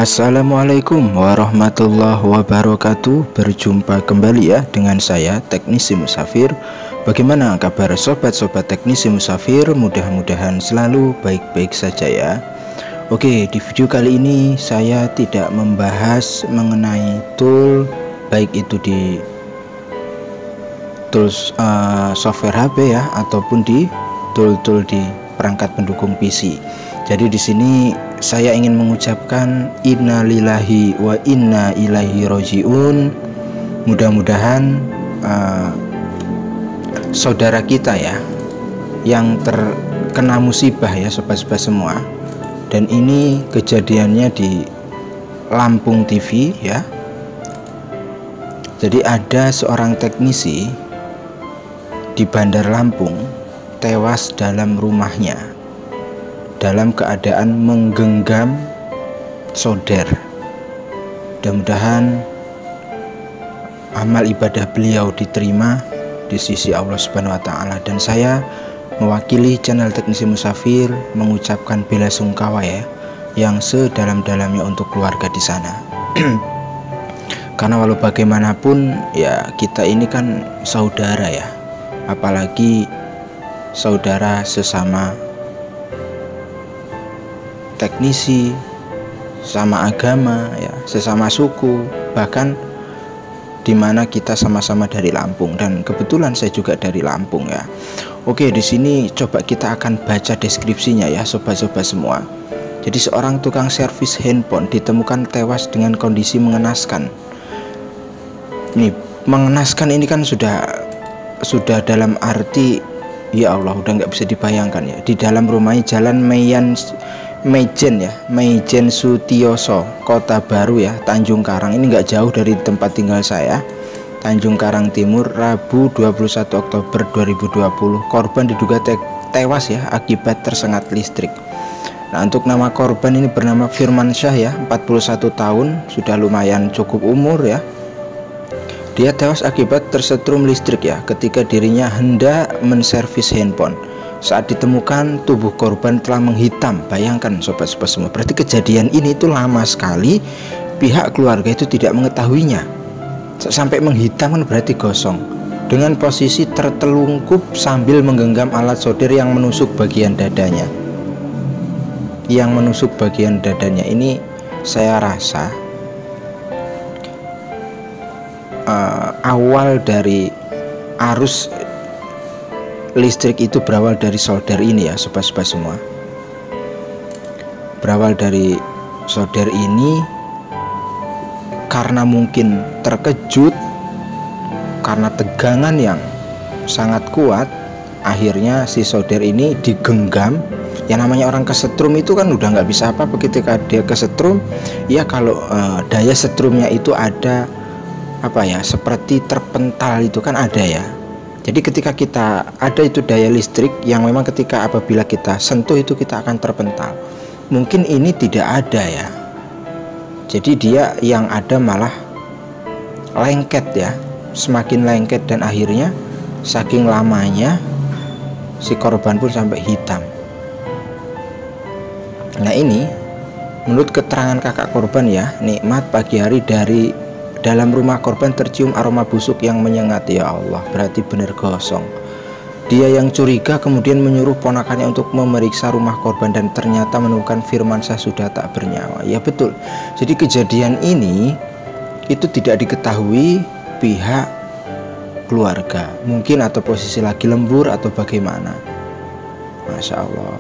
Assalamualaikum warahmatullahi wabarakatuh. Berjumpa kembali ya dengan saya Teknisi Musafir. Bagaimana kabar sobat-sobat Teknisi Musafir? Mudah-mudahan selalu baik-baik saja ya. Oke, di video kali ini saya tidak membahas mengenai tool, baik itu di tools software HP ya, ataupun di tool-tool di perangkat pendukung PC. Jadi di sini saya ingin mengucapkan innalillahi wa inna ilaihi rojiun. Mudah-mudahan saudara kita ya yang terkena musibah ya sobat-sobat semua. Dan ini kejadiannya di Lampung TV ya. Jadi ada seorang teknisi di Bandar Lampung tewas dalam rumahnya dalam keadaan menggenggam solder. Mudah-mudahan amal ibadah beliau diterima di sisi Allah Subhanahu wa taala, dan saya mewakili channel Teknisi Musafir mengucapkan bela sungkawa ya yang sedalam-dalamnya untuk keluarga di sana. Karena walau bagaimanapun ya kita ini kan saudara ya, apalagi saudara sesama teknisi, sama agama ya, sesama suku, bahkan dimana kita sama-sama dari Lampung, dan kebetulan saya juga dari Lampung ya. Oke, di sini coba kita akan baca deskripsinya ya sobat-sobat semua. Jadi seorang tukang servis handphone ditemukan tewas dengan kondisi mengenaskan. Ini mengenaskan ini kan sudah dalam arti ya Allah, udah nggak bisa dibayangkan ya. Di dalam rumahnya Jalan Meijen Sutioso, Kota Baru ya, Tanjung Karang. Ini nggak jauh dari tempat tinggal saya, Tanjung Karang Timur, Rabu 21 Oktober 2020. Korban diduga tewas ya akibat tersengat listrik. Nah, untuk nama korban ini bernama Firman Syah ya, 41 tahun, sudah lumayan cukup umur ya. Dia tewas akibat tersetrum listrik ya ketika dirinya hendak menservis handphone. Saat ditemukan, tubuh korban telah menghitam. Bayangkan sobat-sobat semua, berarti kejadian ini itu lama sekali pihak keluarga itu tidak mengetahuinya. Sampai menghitam kan berarti gosong. Dengan posisi tertelungkup sambil menggenggam alat solder yang menusuk bagian dadanya. Ini saya rasa awal dari arus listrik itu berawal dari solder ini ya sobat-sobat semua. Berawal dari solder ini karena mungkin terkejut, karena tegangan yang sangat kuat, akhirnya si solder ini digenggam. Yang namanya orang kesetrum itu kan udah nggak bisa apa-apa ketika dia kesetrum ya. Kalau daya setrumnya itu ada apa ya, seperti terpental itu kan ada ya. Jadi ketika kita ada itu daya listrik yang memang ketika apabila kita sentuh itu kita akan terpental. Mungkin ini tidak ada ya. Jadi dia yang ada malah lengket ya, semakin lengket, dan akhirnya saking lamanya si korban pun sampai hitam. Nah, ini menurut keterangan kakak korban ya, nikmat pagi hari dari dalam rumah korban tercium aroma busuk yang menyengat. Ya Allah, berarti benar gosong. Dia yang curiga kemudian menyuruh ponakannya untuk memeriksa rumah korban, dan ternyata menemukan Firmansyah sudah tak bernyawa. Ya betul. Jadi kejadian ini itu tidak diketahui pihak keluarga. Mungkin atau posisi lagi lembur atau bagaimana. Masya Allah.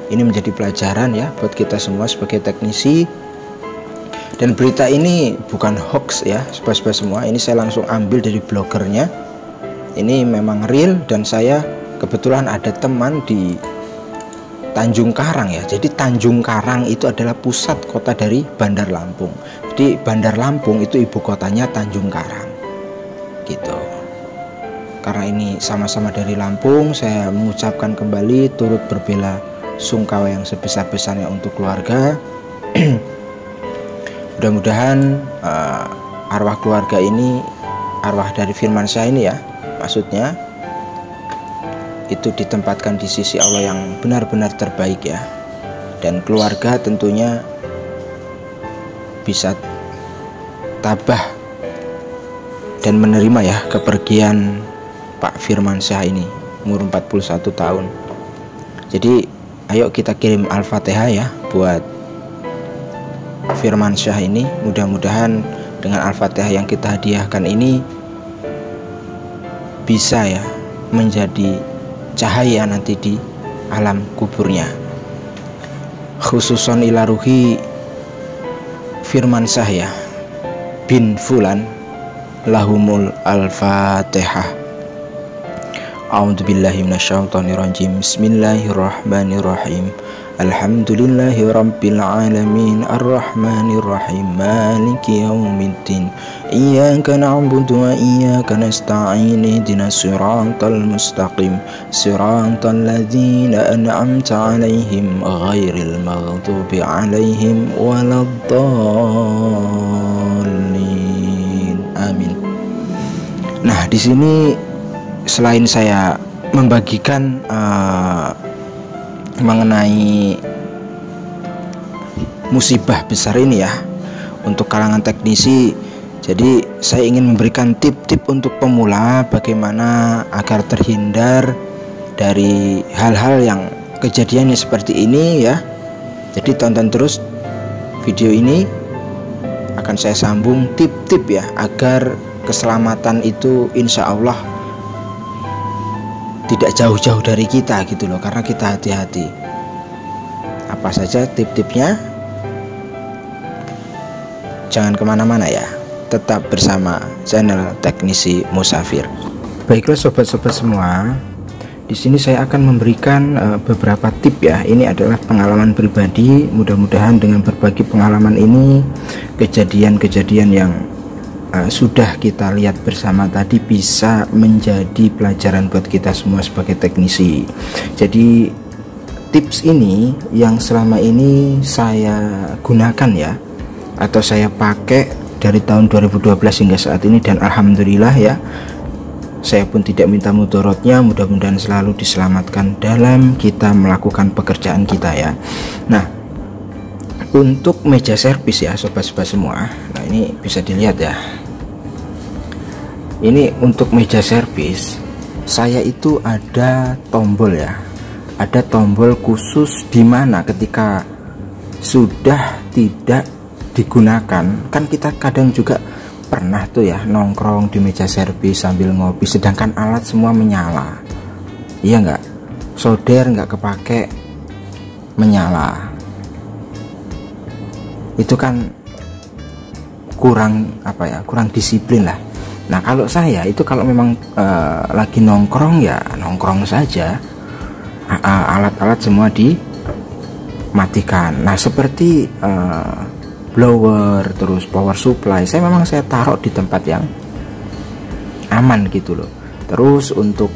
Ini menjadi pelajaran ya buat kita semua sebagai teknisi. Dan berita ini bukan hoax ya sobat-sobat semua, ini saya langsung ambil dari blogernya. Ini memang real, dan saya kebetulan ada teman di Tanjung Karang ya. Jadi Tanjung Karang itu adalah pusat kota dari Bandar Lampung. Jadi Bandar Lampung itu ibu kotanya Tanjung Karang gitu. Karena ini sama-sama dari Lampung, saya mengucapkan kembali turut berbela sungkawa yang sebesar-besarnya untuk keluarga. Mudah-mudahan arwah keluarga ini, arwah dari Firmansyah ini ya, maksudnya itu ditempatkan di sisi Allah yang benar-benar terbaik ya. Dan keluarga tentunya bisa tabah dan menerima ya kepergian Pak Firmansyah ini umur 41 tahun. Jadi ayo kita kirim Al-Fatihah ya buat Firmansyah ini. Mudah-mudahan dengan Al-Fatihah yang kita hadiahkan ini bisa ya menjadi cahaya nanti di alam kuburnya. Khususon ila ruhi Firmansyah ya bin Fulan, lahumul Al-Fatihah. A'udzubillahi minasyaitonirrajim. Bismillahirrahmanirrahim. Alhamdulillahi rabbil alamin, arrahmanirrahim, maliki yaumiddin, iyyaka na'budu wa iyyaka nasta'in, ihdinas siratal mustaqim, siratal ladzina an'amta 'alaihim ghairil maghdubi 'alaihim waladdallin. Amin. Nah, di sini selain saya membagikan mengenai musibah besar ini ya untuk kalangan teknisi, jadi saya ingin memberikan tip-tip untuk pemula bagaimana agar terhindar dari hal-hal yang kejadiannya seperti ini ya. Jadi tonton terus video ini, akan saya sambung tip-tip ya agar keselamatan itu insya Allah tidak jauh-jauh dari kita gitu loh, karena kita hati-hati. Apa saja tip-tipnya? Jangan kemana-mana ya, tetap bersama channel Teknisi Musafir. Baiklah sobat-sobat semua, di sini saya akan memberikan beberapa tip ya. Ini adalah pengalaman pribadi. Mudah-mudahan dengan berbagi pengalaman ini, kejadian-kejadian yang sudah kita lihat bersama tadi bisa menjadi pelajaran buat kita semua sebagai teknisi. Jadi tips ini yang selama ini saya gunakan ya, atau saya pakai dari tahun 2012 hingga saat ini, dan alhamdulillah ya, saya pun tidak minta mudorotnya. Mudah-mudahan selalu diselamatkan dalam kita melakukan pekerjaan kita ya. Nah, untuk meja servis ya sobat-sobat semua, nah ini bisa dilihat ya, ini untuk meja servis saya itu ada tombol ya, ada tombol khusus dimana ketika sudah tidak digunakan, kan kita kadang juga pernah tuh ya nongkrong di meja servis sambil ngopi sedangkan alat semua menyala, iya nggak, solder nggak kepake menyala, itu kan kurang apa ya, kurang disiplin lah. Nah kalau saya itu kalau memang lagi nongkrong ya nongkrong saja, alat-alat semua dimatikan. Nah seperti blower, terus power supply, saya taruh di tempat yang aman gitu loh. Terus untuk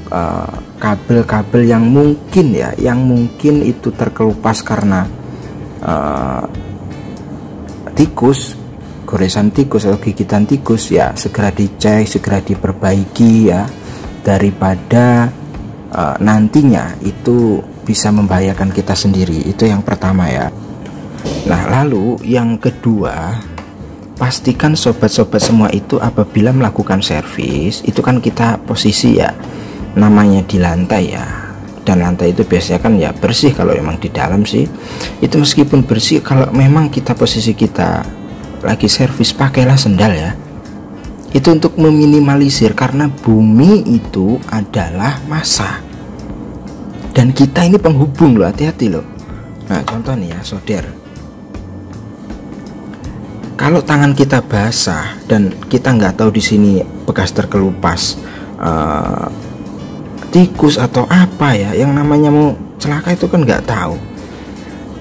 kabel-kabel yang mungkin ya, yang mungkin itu terkelupas karena tikus, goresan tikus atau gigitan tikus, ya segera dicek, segera diperbaiki ya, daripada nantinya itu bisa membahayakan kita sendiri. Itu yang pertama ya. Nah lalu yang kedua, pastikan sobat-sobat semua itu apabila melakukan servis itu kan kita posisi ya namanya di lantai ya, dan lantai itu biasanya kan ya bersih kalau memang di dalam sih. Itu meskipun bersih, kalau memang kita posisi kita lagi servis, pakailah sendal ya. Itu untuk meminimalisir, karena bumi itu adalah massa dan kita ini penghubung loh, hati-hati loh. Nah contoh nih ya solder, kalau tangan kita basah dan kita nggak tahu di sini bekas terkelupas tikus atau apa ya, yang namanya mau celaka itu kan nggak tahu.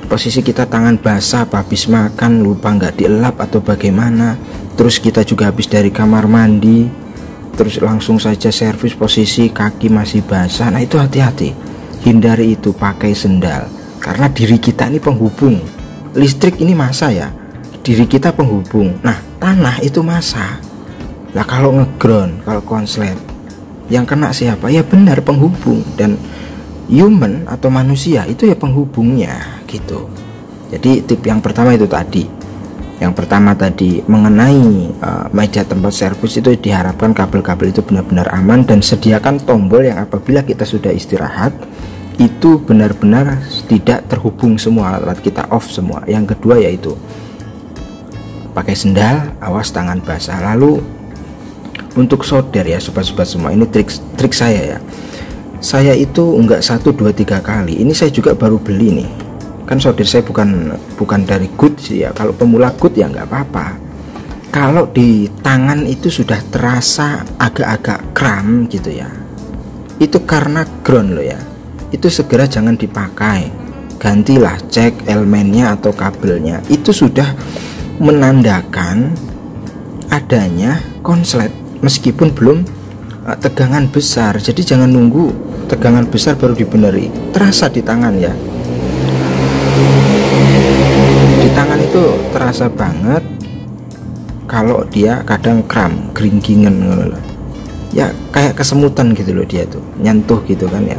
Posisi kita tangan basah, apa habis makan lupa nggak dielap atau bagaimana, terus kita juga habis dari kamar mandi, terus langsung saja servis posisi kaki masih basah. Nah itu hati-hati, hindari itu, pakai sendal, karena diri kita ini penghubung. Listrik ini massa ya, diri kita penghubung. Nah tanah itu massa. Nah kalau ngeground, kalau konslet, yang kena siapa? Ya benar penghubung, dan human atau manusia itu ya penghubungnya gitu. Jadi tip yang pertama itu tadi, Yang pertama tadi mengenai meja tempat servis itu diharapkan kabel-kabel itu benar-benar aman, dan sediakan tombol yang apabila kita sudah istirahat itu benar-benar tidak terhubung semua alat kita, off semua. Yang kedua yaitu pakai sendal, awas tangan basah. Lalu untuk solder ya sobat-sobat semua, ini trik saya ya. Saya itu enggak 1, 2, 3 kali. Ini saya juga baru beli nih. Kan solder saya bukan dari good sih ya. Kalau pemula good ya nggak apa-apa. Kalau di tangan itu sudah terasa agak-agak kram gitu ya, itu karena ground loh ya. Itu segera jangan dipakai, gantilah, cek elemennya atau kabelnya. Itu sudah menandakan adanya konslet meskipun belum tegangan besar. Jadi jangan nunggu tegangan besar baru dibeneri. Terasa di tangan ya, di tangan itu terasa banget kalau dia kadang kram, geringgingan ya, kayak kesemutan gitu loh, dia tuh nyentuh gitu kan ya.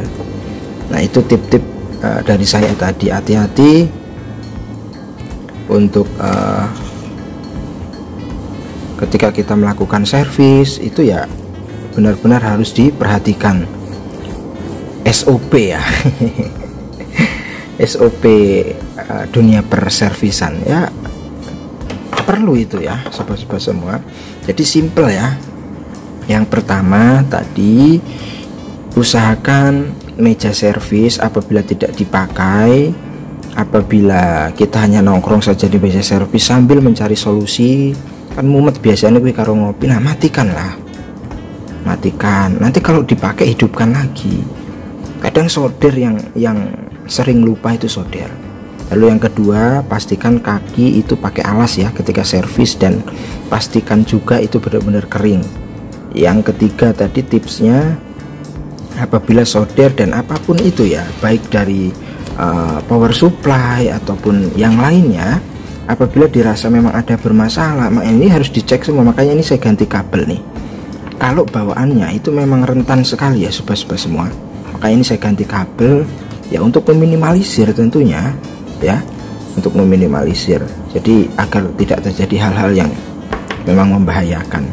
Nah itu tip-tip dari saya tadi. Hati-hati untuk ketika kita melakukan servis itu ya, benar-benar harus diperhatikan SOP ya. SOP dunia perservisan ya, perlu itu ya sobat-sobat semua. Jadi simple ya. Yang pertama tadi, usahakan meja servis apabila tidak dipakai, apabila kita hanya nongkrong saja di meja servis sambil mencari solusi, kan mumet biasanya gue karo ngopi. Nah matikanlah, matikan. Nanti kalau dipakai hidupkan lagi. Kadang solder yang sering lupa itu solder. Lalu yang kedua, pastikan kaki itu pakai alas ya ketika servis, dan pastikan juga itu benar-benar kering. Yang ketiga tadi tipsnya, apabila solder dan apapun itu ya, baik dari power supply ataupun yang lainnya, apabila dirasa memang ada bermasalah, ini harus dicek semua. Makanya ini saya ganti kabel nih. Kalau bawaannya itu memang rentan sekali ya sobat-sobat semua, makanya ini saya ganti kabel ya, untuk meminimalisir tentunya ya, untuk meminimalisir, jadi agar tidak terjadi hal-hal yang memang membahayakan.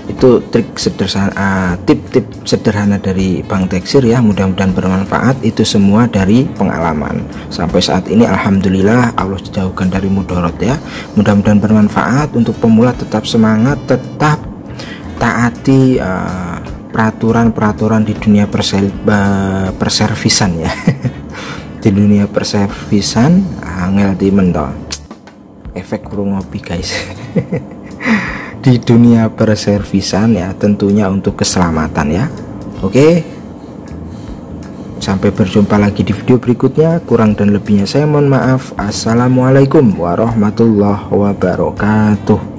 Itu trik sederhana, tip-tip sederhana dari Bang Teksir ya, mudah-mudahan bermanfaat. Itu semua dari pengalaman sampai saat ini, alhamdulillah Allah jauhkan dari mudorot ya. Mudah-mudahan bermanfaat. Untuk pemula tetap semangat, tetap taati peraturan-peraturan di dunia perservisan ya. Di dunia perservisan angel di mento efek kurung ngopi guys. Di dunia perservisan ya, tentunya untuk keselamatan ya. Oke, sampai berjumpa lagi di video berikutnya. Kurang dan lebihnya saya mohon maaf. Assalamualaikum warahmatullahi wabarakatuh.